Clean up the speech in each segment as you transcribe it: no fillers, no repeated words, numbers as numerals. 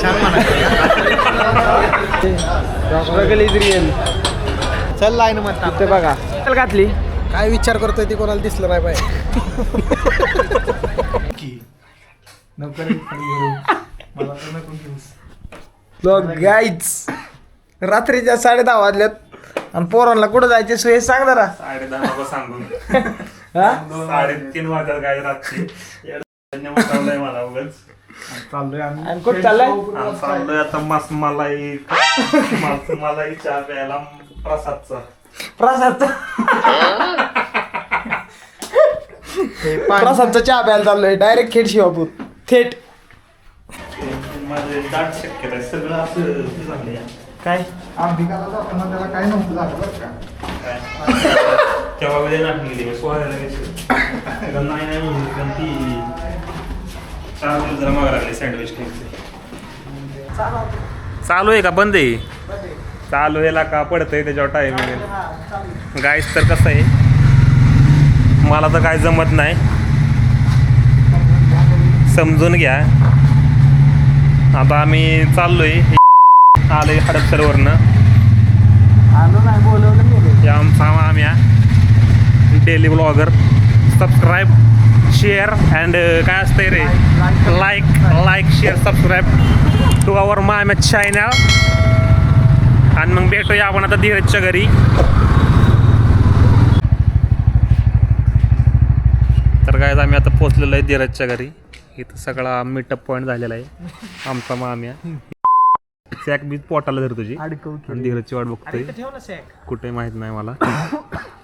छान struggle is real. चल line मध्ये ते बघा चल घातली. काय विचार करतोय ते कोणाला दिसलं नाही पाहिजे. गाईच रात्रीच्या 10:30 वाजल्यात आणि पोरांना कुठं जायचे सोय सांग जरा. 10:30 सांगून हा 3:30 वाजता काय रात्री मला उगाच चाललोय आम्ही. आणि कुठं चाललाय? चाललोय आता मलाई चहा प्यायला प्रसादचा. प्रसादचा प्रसादचा चहा प्यायला चाललोय डायरेक्ट खेड शिवापूर थेट. माझे दाट शक्यता आहे सगळं असं झालंय. काय अंबिकाला जाताना त्याला काय नव्हतं झालं बरं का. तेव्हा वेळ नाटली मी सोहायला गेलो नाही पण ती 4 दिवस जरा मागा लागले सँडविच खायचे. चालू आहे का बंद आहे? चालू आहे का पडतंय त्याच्यावर टाईम. गाईस तर कसं आहे मला तर काय जमत नाही समजून घ्या. आता आम्ही चाललोय आलोय हडपसरवरनं. आलो नाही बोलवलं गेलो. हे आमचा आम्ही daily blogger. Subscribe share and काय असतंय रे like share subscribe to our my channel. आणि मग भेटूया आपण आता धीरजच्या घरी. तर काय आम्ही आता पोचलेलो आहे धीरजच्या घरी. इथं सगळा मीटअप पॉईंट झालेला आहे आमचा माम्या. सॅक बी पोटाला धर तुझी आणि धीरजची वाट बघतोय कुठे माहित नाही मला.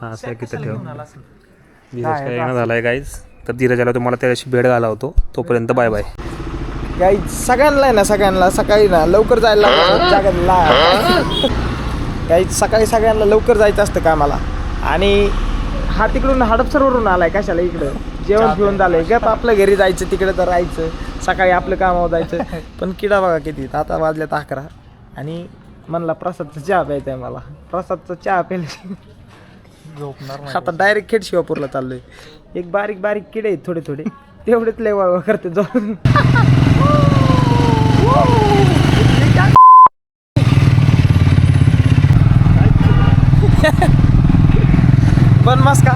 हा सॅक इथं ठेव. धीरज काय येणं झालाय गाईज. तर धीरजाला तुम्हाला त्याच्याशी भेट घाला होतो. तोपर्यंत बाय बाय. गाईज सगळ्यांना आहे ना सगळ्यांना सकाळी ना लवकर जायला गाईज सकाळी सगळ्यांना लवकर जायचं असतं कामाला. आणि हा तिकडून हडपसरवरून आलाय कशाला इकडं जेवण पिऊन झालंय गप आपल्या घरी जायचं तिकडे तर राहायचं. सकाळी आपलं कामावर जायचं. पण किडा बघा किती आता वाजल्यात 11 आणि म्हणला प्रसादचा चहा प्यायचा आहे मला. प्रसादचा चहा प्यायला झोपणार आता डायरेक्ट खेड शिवापूरला चाललोय. एक बारीक बारीक किडे आहेत थोडे थोडे तेवढेच लय वळवळ करते जाऊन. पण मस्त का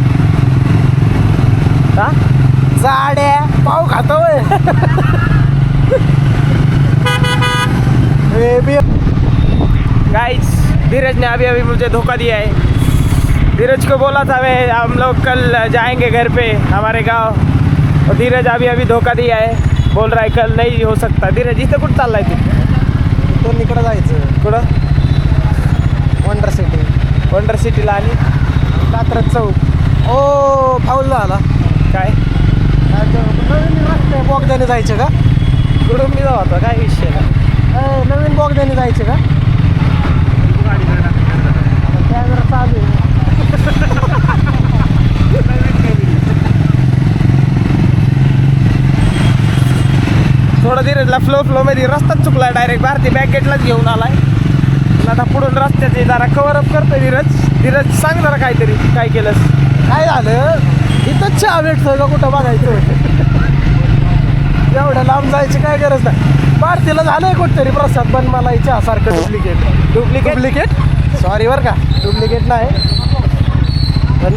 जाड्या पाव खातोय. गाइस धीरज ने अभी मुझे धोखा दिया है. धीरज को बोला था मैं हम लोग कल जाएंगे घर पे हमारे गांव. और धीरज अभी धोखा दिया है. बोल रहा है कल नहीं हो सकता. धीरज इथं कुठं चाललाय तू? तो इकडं जायचं कुठं? वंडर सिटीला आणि कात्रज चौक. ओ फाऊल झाला. काय नवीन रस्ते बोगद्याने जायचे का? कुठून मी जाऊ आता काय विषय नाही. नवीन बोगद्याने जायचे का? कॅमेरा चालू आहे. थोडं धीरजला फ्लो मध्ये रस्ताच चुकला. डायरेक्ट भारती बॅक गेटलाच घेऊन आलाय. आता पुढून रस्त्याचे जरा कव्हर अप करतोय धीरज सांग जरा काहीतरी काय केलंस. काय झालं इथंच चहा भेटतोय का कुठं बघायचं. एवढ्या लांब जायची काय गरज नाही. भारतीला झालंय कुठतरी प्रसाद पण मला चहा सारखं डुप्लिकेट सॉरी बरं का डुप्लिकेट नाही. पण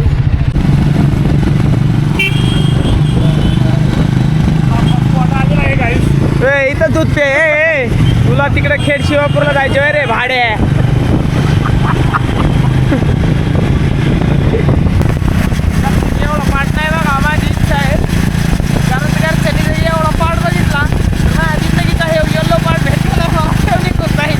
इथं दूध पे तुला तिकडे खेड शिवापूरला जायचं रे भाडे. एवढा पाठ नाही बघा माझी इच्छा आहे. कारण घरच्यानी एवढा पाठ बघितला माझ्या जिंदगीचा हे येल्लो पाठ भेटला निघून जाईल.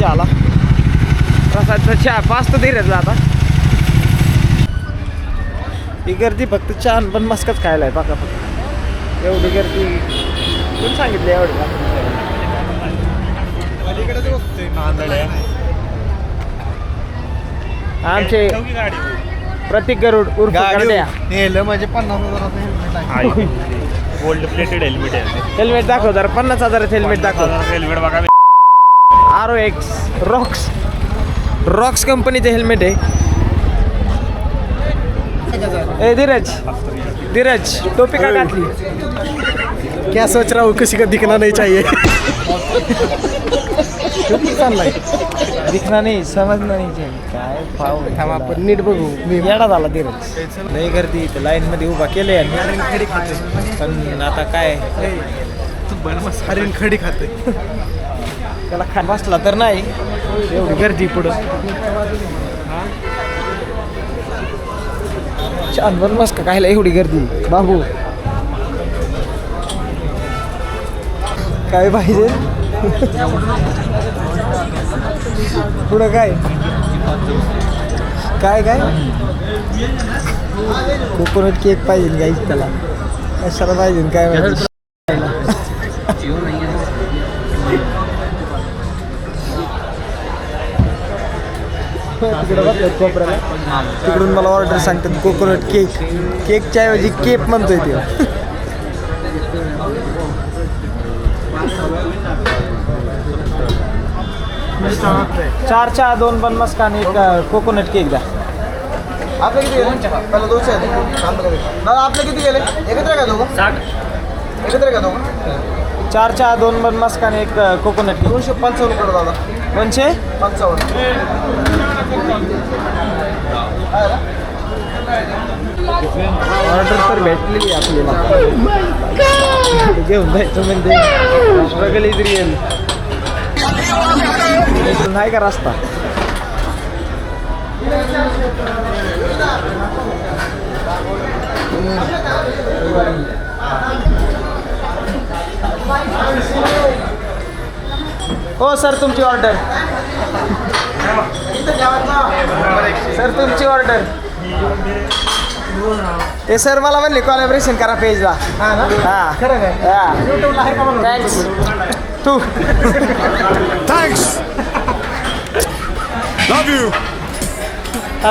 आला प्रसादचा चहा पाचतो धीरजला. आता ही गर्दी फक्त चहा पण मस्कच खायला आहे बघा. फक्त एवढी गर्दी कोण सांगितलं एवढं. आमचे प्रतीक गरुड उर्फ करड्या. नेलं म्हणजे 50,000 हेल्मेट आहे. गोल्ड प्लेटेड हेल्मेट आहे हेल्मेट दाखव जरा. 50,000 हेल्मेट दाखव. हेल्मेट बघा ROX रॉक्स कंपनीचे हेल्मेट आहे. ए धीरज टोपी का घातली? क्या सोच रहा हूँ किसी का दिखना नहीं चाहिए. चाललाय दिखना नाही समजणार नाही काय पाव थांब आपण नीट बघू. मी येडा झाला धीरज. नाही गर्दी लाईन मध्ये उभा केले हरिण खडी खाते. पण आता काय हरिण खडी खाते. त्याला खा बसला तर नाही एवढी गर्दी पुढं. छान बरं मस्त कायला एवढी गर्दी बाबू. काय पाहिजे पुढं काय काय काय कोकोनट केक पाहिजे गाईच त्याला कशाला पाहिजे काय माहिती. तिकडं बघ कोपऱ्याला तिकडून मला ऑर्डर सांगतात कोकोनट केकच्या ऐवजी केप म्हणतोय ते. चार चहा 2 बन मस्का आणि 1 कोकोनट केक द्या. आपले किती गेले? पहिला 200 दादा आपले किती गेले? एकत्र का दोघं? 60 एकत्र का दोघं? 4 चहा 2 बन मस्का आणि 1 कोकोनट केक. 255 रुपये दादा. 255 ऑर्डर तर भेटलेली आपल्याला. घेऊन जायचं म्हणजे स्ट्रगल इज रिअल. नाही का रस्ता हो सर तुमची ऑर्डर. सर तुमची ऑर्डर. ते सर मला म्हणले कोलॅबरेशन करा पेजला. हा ना हा खरं काय हा युट्यूबला आहे का म्हणून? थँक्स तू Thanks. Love you.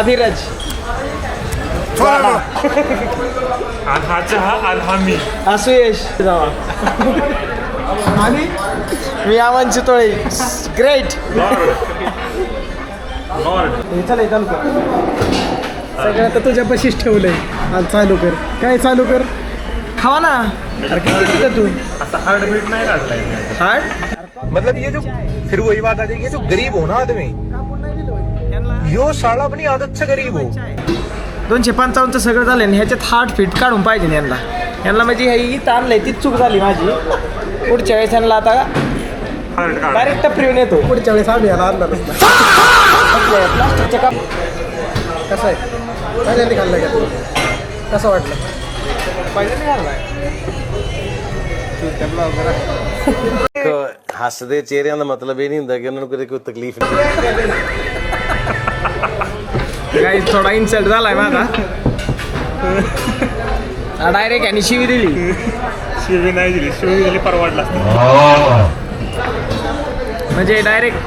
Dheeraj Forever. हा चहा आणि हा मी. असू यश जावा. आणि मी आवान चितोळे ग्रेट. चल चालू कर. सगळं तर तुझ्यापाशीच ठेवलंय. आणि चालू कर. काय चालू कर? खावा ना. अरे किती तिथं तू असा हार्ट बीट नाही काढलाय. हार्ट मतलब ये जो फिर वही बात आती है कि जो गरीब हो ना आदमी यो साला अपनी आदत से गरीब हो. 255 सगळं झालं आणि ह्याच्यात हार्ट फिट काढून पाहिजे यांना म्हणजे हे इथं आणलंय तीच चूक झाली माझी. पुढच्या वेळेस यांना आता हार्ट काढ. डायरेक्ट टपरीवर येतो. पुढच्या वेळेस आम्ही याला आणणारच नाही. प्लास्टिकच्या कप कसं आहे पहिल्यांदा खाल्लं का? कसं वाटलं? ਹੱਸਦੇ ਚਿਹਰਿਆਂ ਦਾ ਮਤਲਬ ਇਹ ਨਹੀਂ ਹੁੰਦਾ ਕਿ ਉਹਨਾਂ ਨੂੰ ਕਦੇ ਕੋਈ ਤਕਲੀਫ ਨਹੀਂ. गाईस थोडा इन्सल्ट झालाय माझा. डायरेक्ट आणि शिवी दिली. शिवी नाही दिली. शिवी दिली परवडला असतं. म्हणजे डायरेक्ट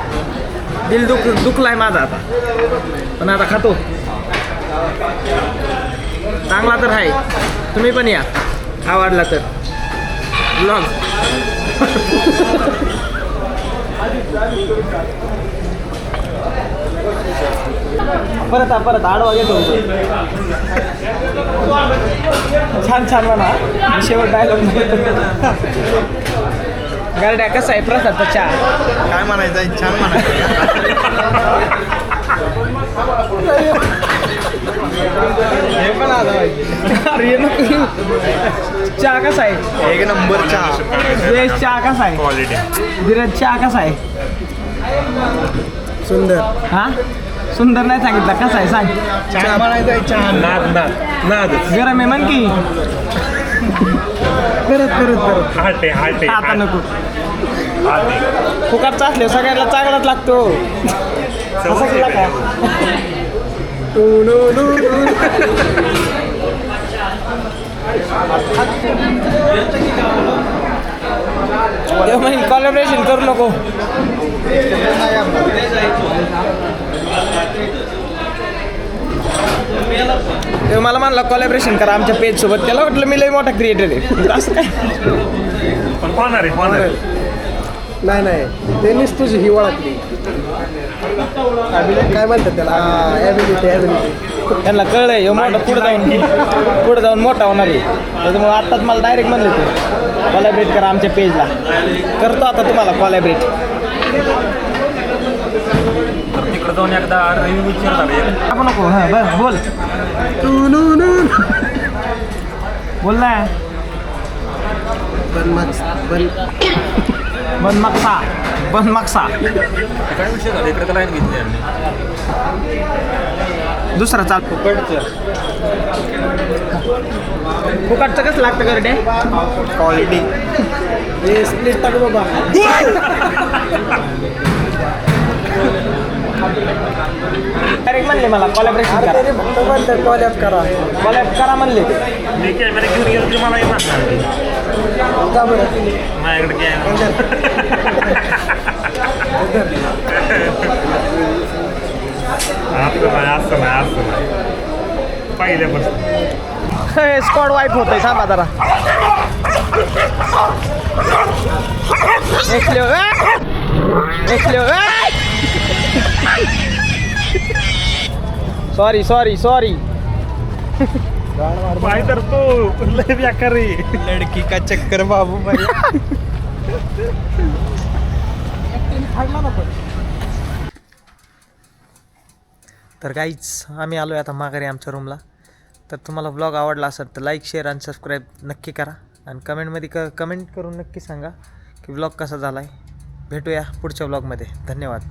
दिल दुखलाय माझा आता. पण आता खातो. चांगला तर आहे. तुम्ही पण या आवडला तर ब्लॉग. परत आडवा घेतो. छान म्हणा. शेवट डायलॉग गारड्या कसा आहे प्रसादचा चहा? काय म्हणायचं छान म्हणायचं. हे पण अरे नको. चहा कसा आहे? एक नंबर चहा. चहा कसा आहे? क्वालिटी. धीरज चहा कसा आहे? सुंदर. हा सुंदर नाही सांगितलं कसा आहे सांग. चहा म्हणायचा चहा. नाद गरम आहे म्हण की. परत हाट आहे. आता नको. फुकटचा असले सगळ्यांना चांगलाच लागतो. असं केला का? कोलॅबरेशन करू नको. ते मला म्हणला कोलॅबरेशन करा आमच्या पेज सोबत. त्याला वाटलं मी लय मोठा क्रिएटर आहे. असं काय पण होणार आहे. नाही नाही त्यांनीच तुझी ही ओळखली. काय म्हणतात त्याला ॲबिलिटी. त्यांना कळलंय ह्यो मोठा पुढे जाऊन मोठा होणार आहे. त्याच्यामुळे आत्ताच मला डायरेक्ट म्हणले ते कोलॅबरेट करा आमच्या पेजला. करतो आता तुम्हाला कोलॅबरेट. तिकडे जाऊन एकदा रिव्ह्यू विचारणार आपण नको. हां बरं बोल बोल ना. बन मागसा काय विषय झाला इकडे लाईन घेतली आम्ही. दुसरा चाल फुकटचं कसं लागतं करडे क्वालिटी. हे स्प्लिट टाक बाबा. डायरेक्ट म्हणले मला कोलॅबरेशन करा. त्याने फक्त म्हणतात कॉलेज करा. कोलॅब करा म्हणले. मी कॅमेरा घेऊन गेलो तरी मला येणार का बरं माझ्याकडे असं नाही पहिल्यापासून स्कॉड वाईप होतंय. थांबा जरा. सॉरी पाय तर तो लय बेकार रे. लडकी का चक्कर बाबू भाई. तर काहीच आम्ही आलो आहे आता माघारी आमच्या रूमला. तर तुम्हाला ब्लॉग आवडला असेल तर लाईक शेअर आणि सबस्क्राईब नक्की करा. आणि कमेंटमध्ये कमेंट करून नक्की सांगा की ब्लॉग कसा झाला आहे. भेटूया पुढच्या ब्लॉगमध्ये. धन्यवाद.